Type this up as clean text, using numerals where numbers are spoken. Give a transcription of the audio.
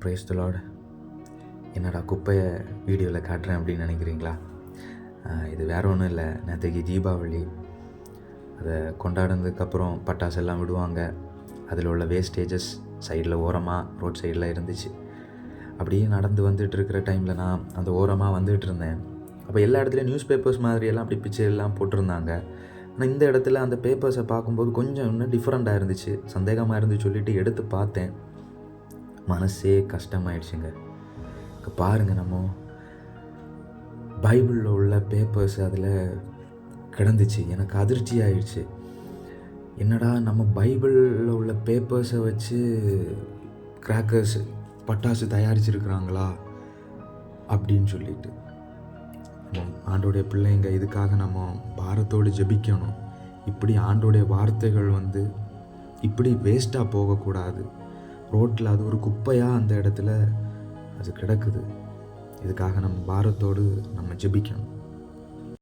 Praise the Lord. என்னடா குப்பையை வீடியோவில் காட்டுறேன் அப்படின்னு நினைக்கிறீங்களா? இது வேறு ஒன்றும் இல்லை. நேற்றுக்கு தீபாவளி. அதை கொண்டாடினதுக்கப்புறம் பட்டாசு எல்லாம் விடுவாங்க. அதில் உள்ள வேஸ்டேஜஸ் சைடில் ஓரமாக ரோட் சைடில் இருந்துச்சு. அப்படியே நடந்து வந்துட்டு இருக்கிற டைமில் நான் அந்த ஓரமாக வந்துகிட்டு இருந்தேன். அப்போ எல்லா இடத்துலையும் நியூஸ் பேப்பர்ஸ் மாதிரியெல்லாம் அப்படி பிக்சர்லாம் போட்டிருந்தாங்க. ஆனால் இந்த இடத்துல அந்த பேப்பர்ஸை பார்க்கும்போது கொஞ்சம் இன்னும் டிஃப்ரெண்ட்டாக இருந்துச்சு, சந்தேகமாக இருந்து சொல்லிவிட்டு எடுத்து பார்த்தேன். மனசே கஷ்டமாயிடுச்சுங்க. பாருங்கள், நம்ம பைபிளில் உள்ள பேப்பர்ஸ் அதில் கிடந்துச்சு. எனக்கு அதிர்ச்சி ஆயிடுச்சு. என்னடா நம்ம பைபிளில் உள்ள பேப்பர்ஸை வச்சு கிராக்கர்ஸ் பட்டாசு தயாரிச்சிருக்கிறாங்களா அப்படின்னு சொல்லிட்டு. ஆண்டோடைய பிள்ளைங்க, இதுக்காக நம்ம பாரத்தோடு ஜெபிக்கணும். இப்படி ஆண்டோடைய வார்த்தைகள் இப்படி வேஸ்ட்டாக போகக்கூடாது. ரோட்டில் அது ஒரு குப்பையாக அந்த இடத்துல அது கிடக்குது. இதுக்காக நம்ம பாரத்தோடு நம்ம ஜெபிக்கணும்.